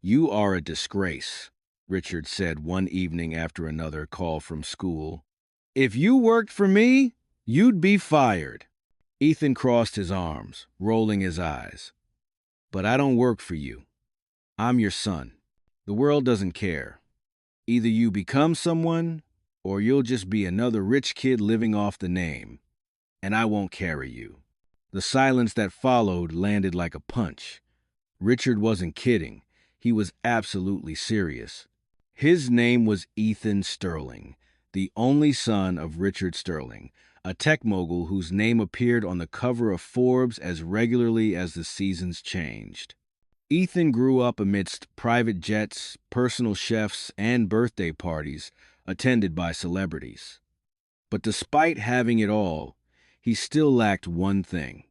"You are a disgrace," Richard said one evening after another call from school. "If you worked for me, you'd be fired." Ethan crossed his arms, rolling his eyes. "But I don't work for you. I'm your son. The world doesn't care. Either you become someone, or you'll just be another rich kid living off the name, and I won't carry you." The silence that followed landed like a punch. Richard wasn't kidding. He was absolutely serious. His name was Ethan Sterling, the only son of Richard Sterling, a tech mogul whose name appeared on the cover of Forbes as regularly as the seasons changed. Ethan grew up amidst private jets, personal chefs, and birthday parties attended by celebrities. But despite having it all, he still lacked one thing: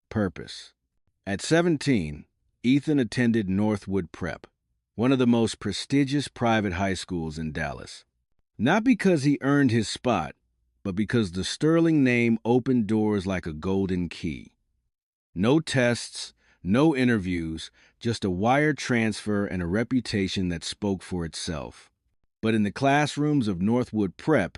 purpose. At 17, Ethan attended Northwood Prep, one of the most prestigious private high schools in Dallas. Not because he earned his spot, but because the Sterling name opened doors like a golden key. No tests, no interviews, just a wire transfer and a reputation that spoke for itself. But in the classrooms of Northwood Prep,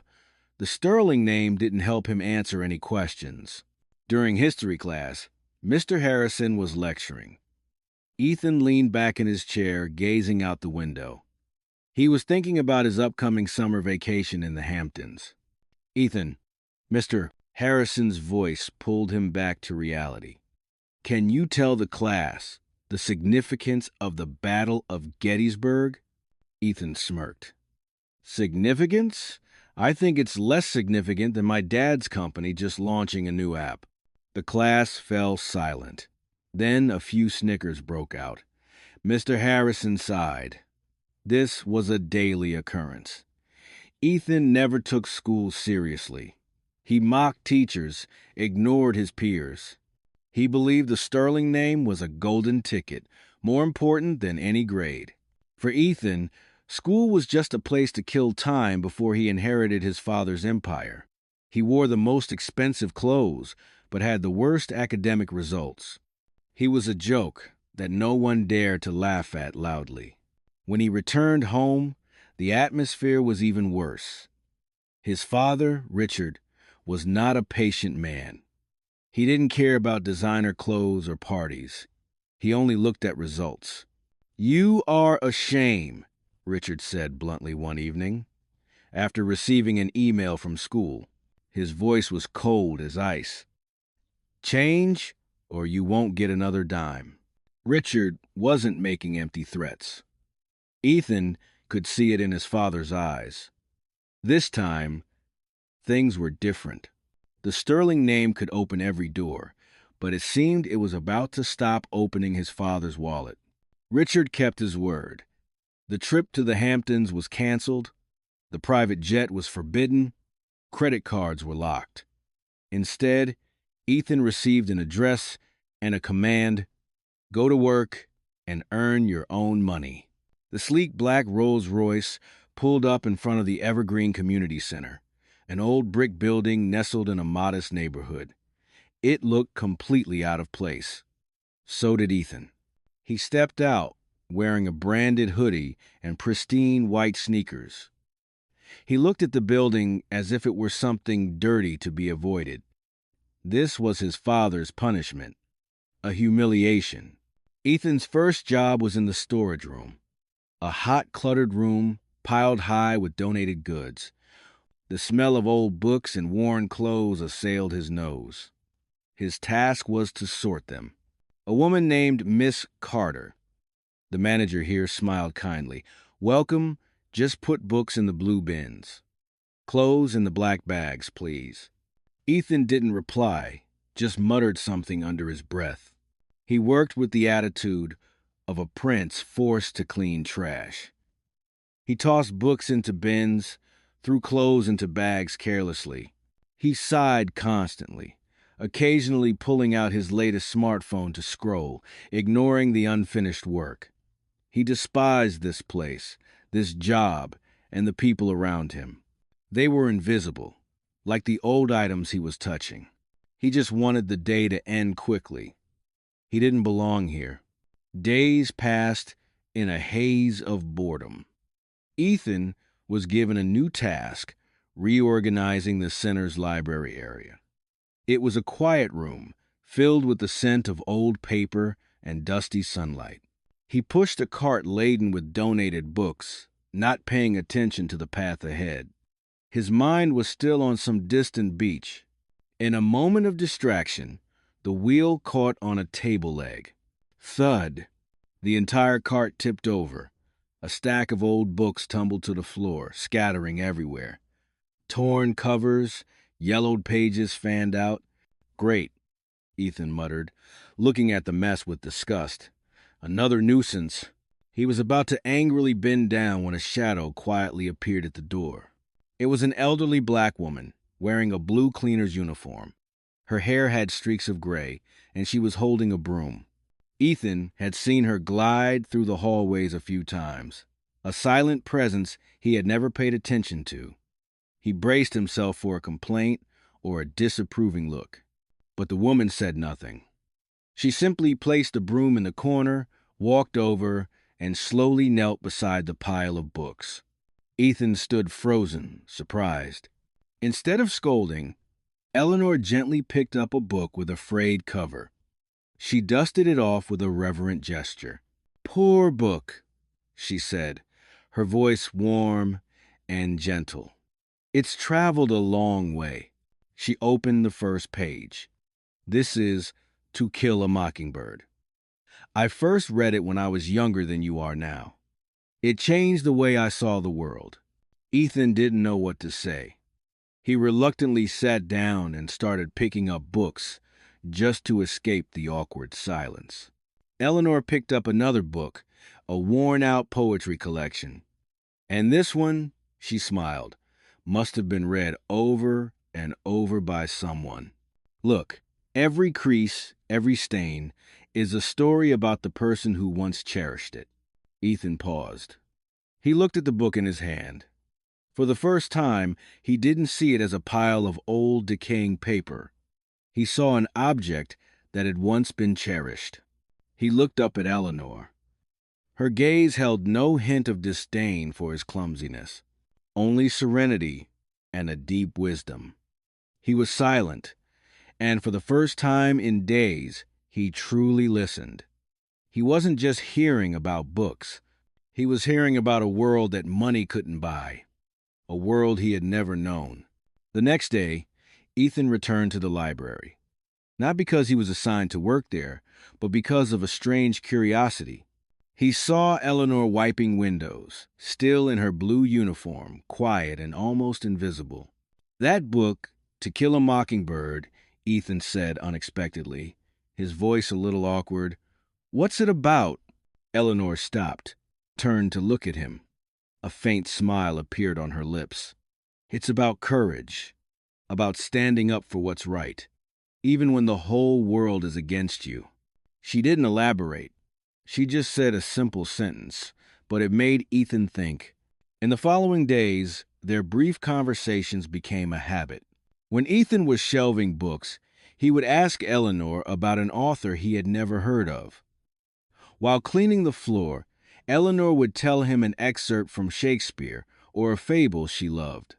the Sterling name didn't help him answer any questions. During history class, Mr. Harrison was lecturing. Ethan leaned back in his chair, gazing out the window. He was thinking about his upcoming summer vacation in the Hamptons. "Ethan," Mr. Harrison's voice pulled him back to reality. "Can you tell the class the significance of the Battle of Gettysburg?" Ethan smirked. "Significance? I think it's less significant than my dad's company just launching a new app." The class fell silent. Then a few snickers broke out. Mr. Harrison sighed. This was a daily occurrence. Ethan never took school seriously. He mocked teachers, ignored his peers. He believed the Sterling name was a golden ticket, more important than any grade. For Ethan, school was just a place to kill time before he inherited his father's empire. He wore the most expensive clothes, but had the worst academic results. He was a joke that no one dared to laugh at loudly. When he returned home, the atmosphere was even worse. His father, Richard, was not a patient man. He didn't care about designer clothes or parties. He only looked at results. "You are a shame," Richard said bluntly one evening, after receiving an email from school. His voice was cold as ice. "Change, or you won't get another dime." Richard wasn't making empty threats. Ethan could see it in his father's eyes. This time, things were different. The Sterling name could open every door, but it seemed it was about to stop opening his father's wallet. Richard kept his word. The trip to the Hamptons was canceled, the private jet was forbidden, credit cards were locked. Instead, Ethan received an address and a command: go to work and earn your own money. The sleek black Rolls-Royce pulled up in front of the Evergreen Community Center, an old brick building nestled in a modest neighborhood. It looked completely out of place. So did Ethan. He stepped out, wearing a branded hoodie and pristine white sneakers. He looked at the building as if it were something dirty to be avoided. This was his father's punishment, a humiliation. Ethan's first job was in the storage room, a hot, cluttered room piled high with donated goods. The smell of old books and worn clothes assailed his nose. His task was to sort them. A woman named Miss Carter. The manager here smiled kindly. "Welcome, just put books in the blue bins. Clothes in the black bags, please." Ethan didn't reply, just muttered something under his breath. He worked with the attitude of a prince forced to clean trash. He tossed books into bins, threw clothes into bags carelessly. He sighed constantly, occasionally pulling out his latest smartphone to scroll, ignoring the unfinished work. He despised this place, this job, and the people around him. They were invisible, like the old items he was touching. He just wanted the day to end quickly. He didn't belong here. Days passed, in a haze of boredom. Ethan was given a new task, reorganizing the center's library area. It was a quiet room, filled with the scent of old paper and dusty sunlight. He pushed a cart laden with donated books, not paying attention to the path ahead. His mind was still on some distant beach. In a moment of distraction, the wheel caught on a table leg. Thud! The entire cart tipped over. A stack of old books tumbled to the floor, scattering everywhere. Torn covers, yellowed pages fanned out. Great, Ethan muttered, looking at the mess with disgust. Another nuisance. He was about to angrily bend down when a shadow quietly appeared at the door. It was an elderly black woman, wearing a blue cleaner's uniform. Her hair had streaks of gray, and she was holding a broom. Ethan had seen her glide through the hallways a few times, a silent presence he had never paid attention to. He braced himself for a complaint or a disapproving look, but the woman said nothing. She simply placed the broom in the corner, walked over, and slowly knelt beside the pile of books. Ethan stood frozen, surprised. Instead of scolding, Eleanor gently picked up a book with a frayed cover. She dusted it off with a reverent gesture. "Poor book," she said, her voice warm and gentle. "It's traveled a long way." She opened the first page. "This is To Kill a Mockingbird. I first read it when I was younger than you are now. It changed the way I saw the world." Ethan didn't know what to say. He reluctantly sat down and started picking up books, just to escape the awkward silence. Eleanor picked up another book, a worn-out poetry collection. And this one, she smiled, must have been read over and over by someone. "Look, every crease, every stain, is a story about the person who once cherished it." Ethan paused. He looked at the book in his hand. For the first time, he didn't see it as a pile of old, decaying paper. He saw an object that had once been cherished. He looked up at Eleanor. Her gaze held no hint of disdain for his clumsiness, only serenity and a deep wisdom. He was silent, and for the first time in days, he truly listened. He wasn't just hearing about books. He was hearing about a world that money couldn't buy, a world he had never known. The next day, Ethan returned to the library. Not because he was assigned to work there, but because of a strange curiosity. He saw Eleanor wiping windows, still in her blue uniform, quiet and almost invisible. "That book, To Kill a Mockingbird," Ethan said unexpectedly, his voice a little awkward. "What's it about?" Eleanor stopped, turned to look at him. A faint smile appeared on her lips. "It's about courage, about standing up for what's right, even when the whole world is against you." She didn't elaborate. She just said a simple sentence, but it made Ethan think. In the following days, their brief conversations became a habit. When Ethan was shelving books, he would ask Eleanor about an author he had never heard of. While cleaning the floor, Eleanor would tell him an excerpt from Shakespeare or a fable she loved.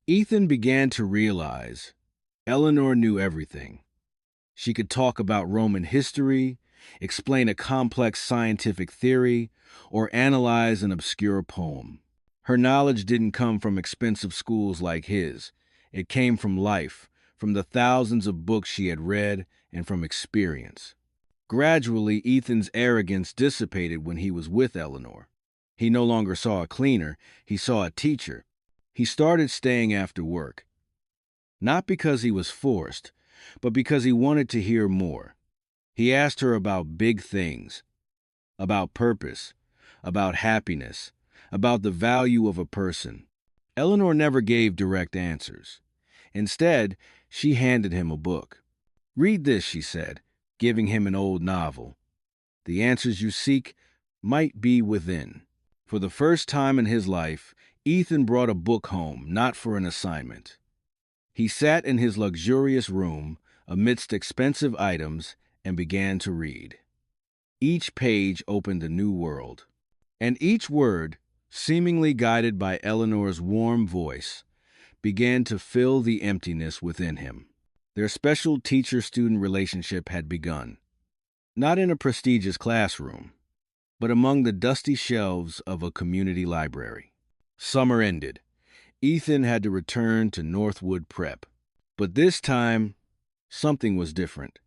Ethan began to realize Eleanor knew everything. She could talk about Roman history, explain a complex scientific theory, or analyze an obscure poem. Her knowledge didn't come from expensive schools like his. It came from life, from the thousands of books she had read, and from experience. Gradually, Ethan's arrogance dissipated when he was with Eleanor. He no longer saw a cleaner, he saw a teacher. He started staying after work. Not because he was forced, but because he wanted to hear more. He asked her about big things, about purpose, about happiness, about the value of a person. Eleanor never gave direct answers. Instead, she handed him a book. "Read this," she said, giving him an old novel. "The answers you seek might be within." For the first time in his life, Ethan brought a book home, not for an assignment. He sat in his luxurious room, amidst expensive items, and began to read. Each page opened a new world. And each word, seemingly guided by Eleanor's warm voice, began to fill the emptiness within him. Their special teacher-student relationship had begun, not in a prestigious classroom, but among the dusty shelves of a community library. Summer ended. Ethan had to return to Northwood Prep. But this time, something was different.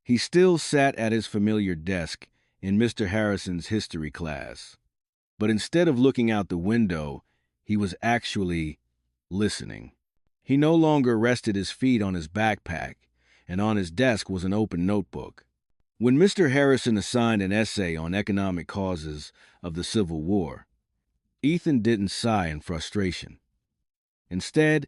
He still sat at his familiar desk in Mr. Harrison's history class. But instead of looking out the window, he was actually listening. He no longer rested his feet on his backpack, and on his desk was an open notebook. When Mr. Harrison assigned an essay on economic causes of the Civil War, Ethan didn't sigh in frustration. Instead,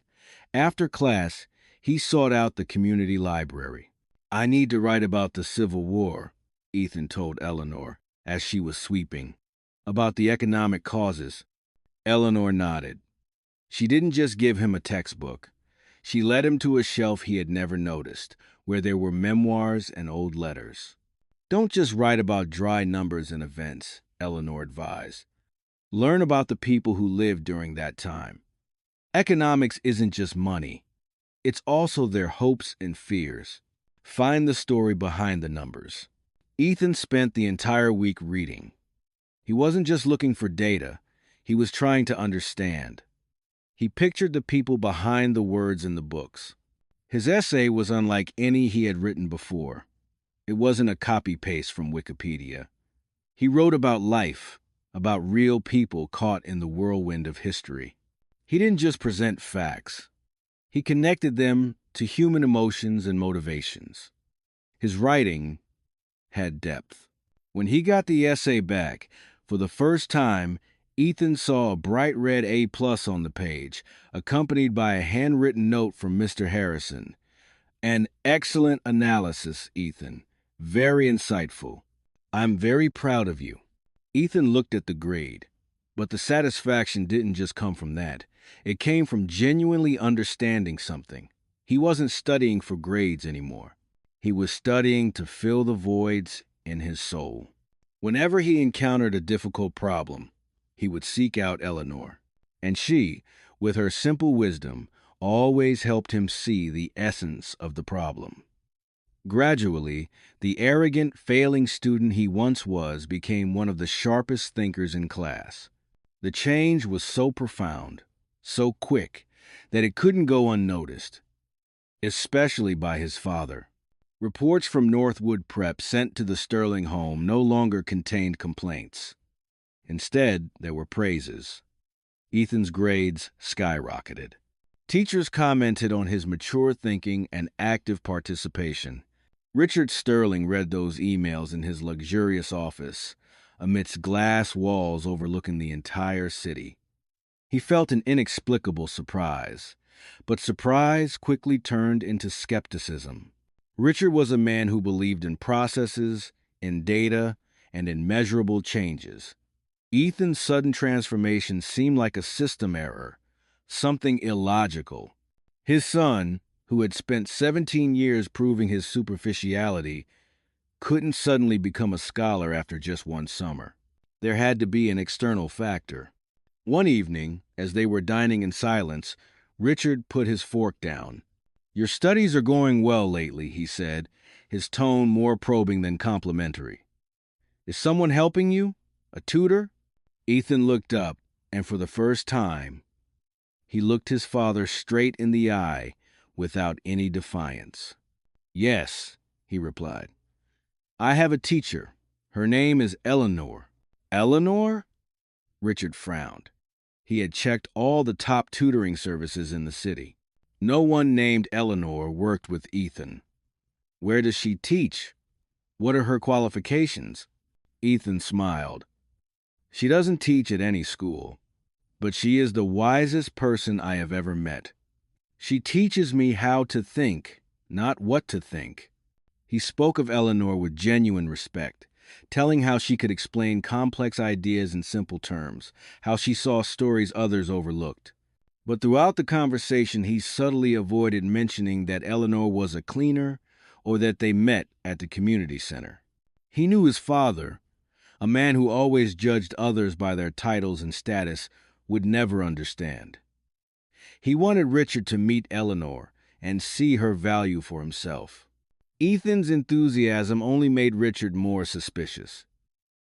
after class, he sought out the community library. "I need to write about the Civil War," Ethan told Eleanor as she was sweeping. "About the economic causes." Eleanor nodded. She didn't just give him a textbook. She led him to a shelf he had never noticed, where there were memoirs and old letters. "Don't just write about dry numbers and events," Eleanor advised. "Learn about the people who lived during that time. Economics isn't just money. It's also their hopes and fears. Find the story behind the numbers." Ethan spent the entire week reading. He wasn't just looking for data. He was trying to understand. He pictured the people behind the words in the books. His essay was unlike any he had written before. It wasn't a copy-paste from Wikipedia. He wrote about life, about real people caught in the whirlwind of history. He didn't just present facts. He connected them to human emotions and motivations. His writing had depth. When he got the essay back, for the first time, Ethan saw a bright red A+ on the page, accompanied by a handwritten note from Mr. Harrison. "An excellent analysis, Ethan. Very insightful. I'm very proud of you." Ethan looked at the grade, but the satisfaction didn't just come from that. It came from genuinely understanding something. He wasn't studying for grades anymore. He was studying to fill the voids in his soul. Whenever he encountered a difficult problem, he would seek out Eleanor, and she, with her simple wisdom, always helped him see the essence of the problem. Gradually, the arrogant, failing student he once was became one of the sharpest thinkers in class. The change was so profound, so quick, that it couldn't go unnoticed, especially by his father. Reports from Northwood Prep sent to the Sterling home no longer contained complaints. Instead, there were praises. Ethan's grades skyrocketed. Teachers commented on his mature thinking and active participation. Richard Sterling read those emails in his luxurious office, amidst glass walls overlooking the entire city. He felt an inexplicable surprise, but surprise quickly turned into skepticism. Richard was a man who believed in processes, in data, and in measurable changes. Ethan's sudden transformation seemed like a system error, something illogical. His son, who had spent 17 years proving his superficiality, couldn't suddenly become a scholar after just one summer. There had to be an external factor. One evening, as they were dining in silence, Richard put his fork down. "Your studies are going well lately," he said, his tone more probing than complimentary. "Is someone helping you? A tutor?" Ethan looked up, and for the first time, he looked his father straight in the eye without any defiance. "Yes," he replied. "I have a teacher. Her name is Eleanor." "Eleanor?" Richard frowned. He had checked all the top tutoring services in the city. No one named Eleanor worked with Ethan. "Where does she teach? What are her qualifications?" Ethan smiled. "She doesn't teach at any school, but she is the wisest person I have ever met. She teaches me how to think, not what to think." He spoke of Eleanor with genuine respect, telling how she could explain complex ideas in simple terms, how she saw stories others overlooked. But throughout the conversation, he subtly avoided mentioning that Eleanor was a cleaner or that they met at the community center. He knew his father, A man who always judged others by their titles and status would never understand. He wanted Richard to meet Eleanor and see her value for himself. Ethan's enthusiasm only made Richard more suspicious.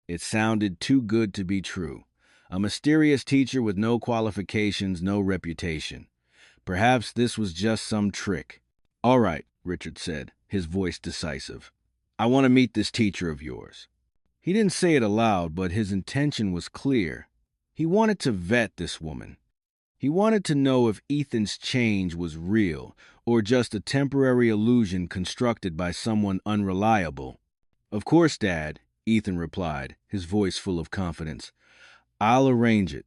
It sounded too good to be true. A mysterious teacher with no qualifications, no reputation. Perhaps this was just some trick. "All right," Richard said, his voice decisive. "I want to meet this teacher of yours." He didn't say it aloud, but his intention was clear. He wanted to vet this woman. He wanted to know if Ethan's change was real or just a temporary illusion constructed by someone unreliable. "Of course, Dad," Ethan replied, his voice full of confidence. "I'll arrange it."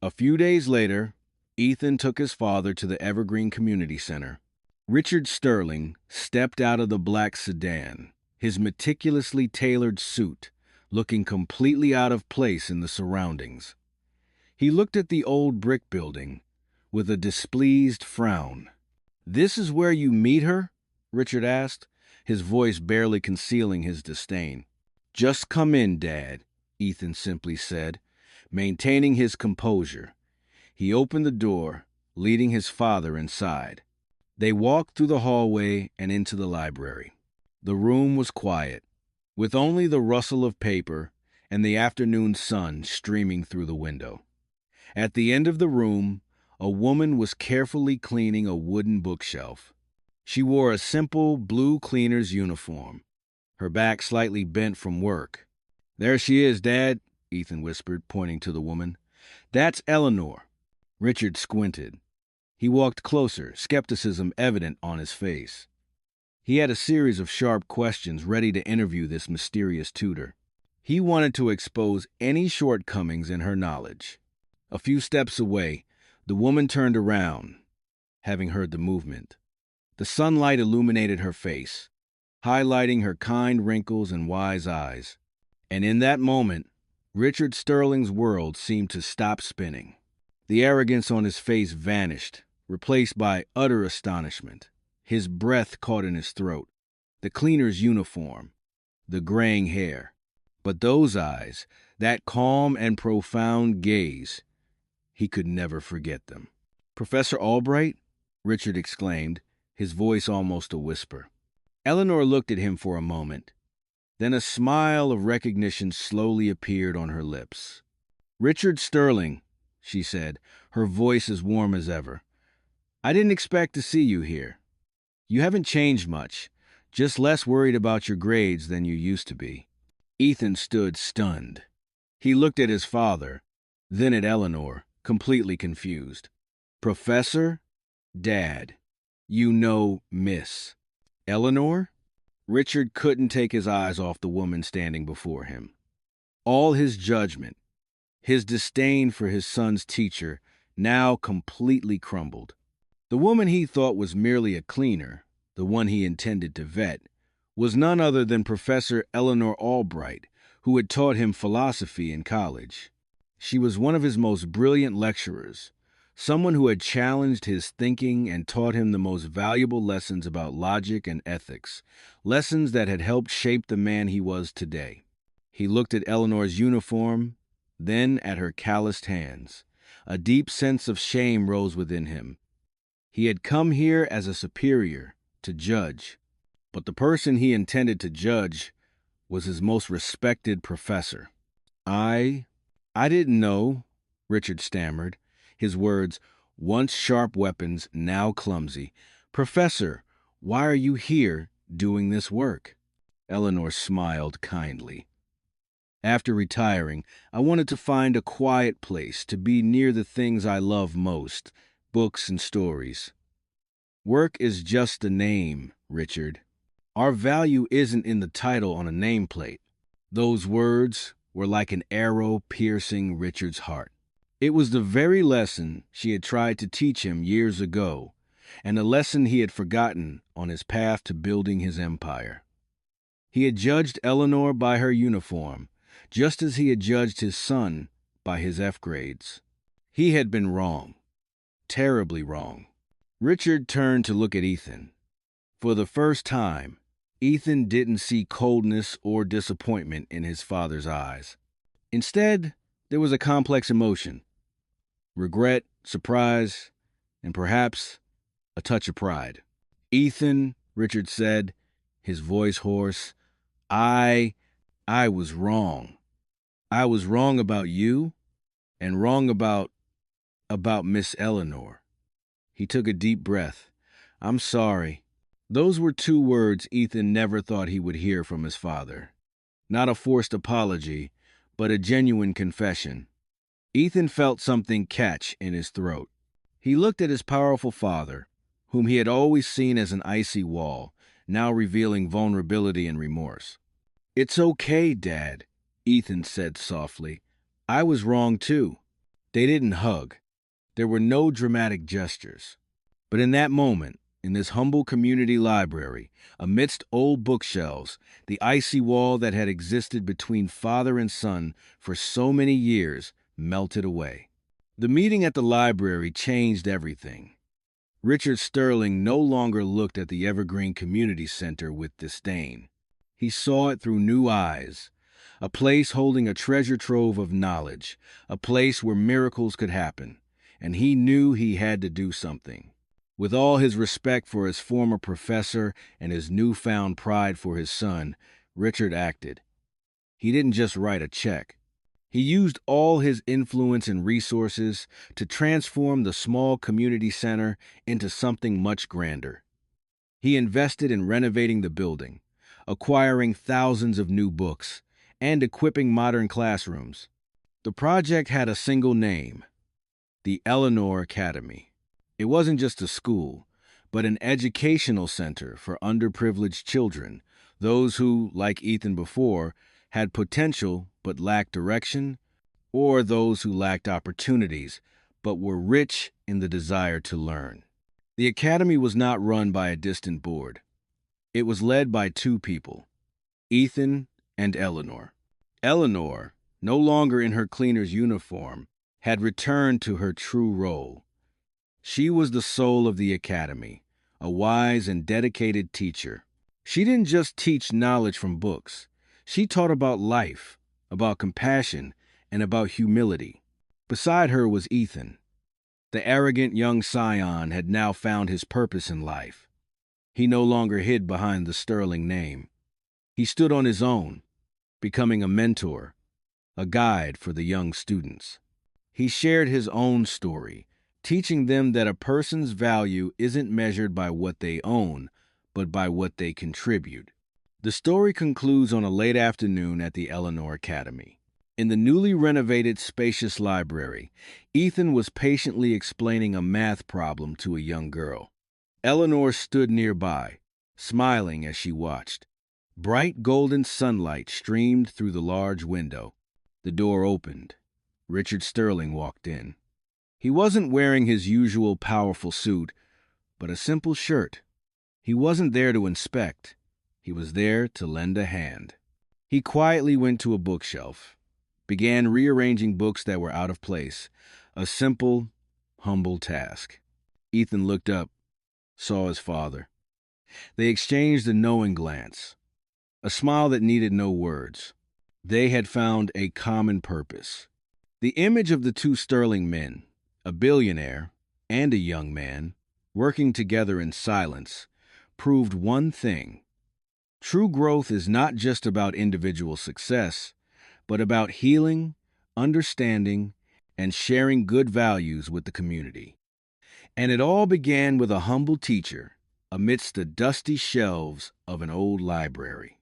A few days later, Ethan took his father to the Evergreen Community Center. Richard Sterling stepped out of the black sedan, his meticulously tailored suit looking completely out of place in the surroundings. He looked at the old brick building with a displeased frown. "This is where you meet her?" Richard asked, his voice barely concealing his disdain. "Just come in, Dad," Ethan simply said, maintaining his composure. He opened the door, leading his father inside. They walked through the hallway and into the library. The room was quiet, with only the rustle of paper and the afternoon sun streaming through the window. At the end of the room, a woman was carefully cleaning a wooden bookshelf. She wore a simple blue cleaner's uniform, her back slightly bent from work. "There she is, Dad," Ethan whispered, pointing to the woman. "That's Eleanor." Richard squinted. He walked closer, skepticism evident on his face. He had a series of sharp questions ready to interview this mysterious tutor. He wanted to expose any shortcomings in her knowledge. A few steps away, the woman turned around, having heard the movement. The sunlight illuminated her face, highlighting her kind wrinkles and wise eyes. And in that moment, Richard Sterling's world seemed to stop spinning. The arrogance on his face vanished, replaced by utter astonishment. His breath caught in his throat. The cleaner's uniform, the graying hair. But those eyes, that calm and profound gaze, he could never forget them. "Professor Albright?" Richard exclaimed, his voice almost a whisper. Eleanor looked at him for a moment. Then a smile of recognition slowly appeared on her lips. "Richard Sterling," she said, her voice as warm as ever. "I didn't expect to see you here. You haven't changed much, just less worried about your grades than you used to be." Ethan stood stunned. He looked at his father, then at Eleanor, completely confused. "Professor? Dad. You know Miss. Eleanor?" Richard couldn't take his eyes off the woman standing before him. All his judgment, his disdain for his son's teacher, now completely crumbled. The woman he thought was merely a cleaner, the one he intended to vet, was none other than Professor Eleanor Albright, who had taught him philosophy in college. She was one of his most brilliant lecturers, someone who had challenged his thinking and taught him the most valuable lessons about logic and ethics, lessons that had helped shape the man he was today. He looked at Eleanor's uniform, then at her calloused hands. A deep sense of shame rose within him. He had come here as a superior, to judge, but the person he intended to judge was his most respected professor. I didn't know," Richard stammered, his words, once sharp weapons, now clumsy. "Professor, why are you here doing this work?" Eleanor smiled kindly. "After retiring, I wanted to find a quiet place to be near the things I love most, books and stories. Work is just a name, Richard. Our value isn't in the title on a nameplate." Those words were like an arrow piercing Richard's heart. It was the very lesson she had tried to teach him years ago, and a lesson he had forgotten on his path to building his empire. He had judged Eleanor by her uniform, just as he had judged his son by his F grades. He had been wrong, terribly wrong. Richard turned to look at Ethan. For the first time, Ethan didn't see coldness or disappointment in his father's eyes. Instead, there was a complex emotion: regret, surprise, and perhaps a touch of pride. Ethan, Richard said, his voice hoarse, I I was wrong. I was wrong about you and wrong about Miss Eleanor. He took a deep breath. I'm sorry. Those were two words Ethan never thought he would hear from his father. Not a forced apology, but a genuine confession. Ethan felt something catch in his throat. He looked at his powerful father, whom he had always seen as an icy wall, now revealing vulnerability and remorse. It's okay, Dad, Ethan said softly. I was wrong too. They didn't hug. There were no dramatic gestures. But in that moment, in this humble community library, amidst old bookshelves, the icy wall that had existed between father and son for so many years melted away. The meeting at the library changed everything. Richard Sterling no longer looked at the Evergreen Community Center with disdain. He saw it through new eyes, a place holding a treasure trove of knowledge, a place where miracles could happen, and he knew he had to do something. With all his respect for his former professor and his newfound pride for his son, Richard acted. He didn't just write a check. He used all his influence and resources to transform the small community center into something much grander. He invested in renovating the building, acquiring thousands of new books, and equipping modern classrooms. The project had a single name: the Eleanor Academy. It wasn't just a school, but an educational center for underprivileged children, those who, like Ethan before, had potential but lacked direction, or those who lacked opportunities but were rich in the desire to learn. The academy was not run by a distant board. It was led by two people, Ethan and Eleanor. Eleanor, no longer in her cleaner's uniform, had returned to her true role. She was the soul of the academy, a wise and dedicated teacher. She didn't just teach knowledge from books. She taught about life, about compassion, and about humility. Beside her was Ethan. The arrogant young scion had now found his purpose in life. He no longer hid behind the Sterling name. He stood on his own, becoming a mentor, a guide for the young students. He shared his own story, teaching them that a person's value isn't measured by what they own, but by what they contribute. The story concludes on a late afternoon at the Eleanor Academy. In the newly renovated, spacious library, Ethan was patiently explaining a math problem to a young girl. Eleanor stood nearby, smiling as she watched. Bright golden sunlight streamed through the large window. The door opened. Richard Sterling walked in. He wasn't wearing his usual powerful suit, but a simple shirt. He wasn't there to inspect. He was there to lend a hand. He quietly went to a bookshelf, began rearranging books that were out of place, a simple, humble task. Ethan looked up, saw his father. They exchanged a knowing glance, a smile that needed no words. They had found a common purpose. The image of the two Sterling men, a billionaire and a young man, working together in silence, proved one thing. True growth is not just about individual success, but about healing, understanding, and sharing good values with the community. And it all began with a humble teacher amidst the dusty shelves of an old library.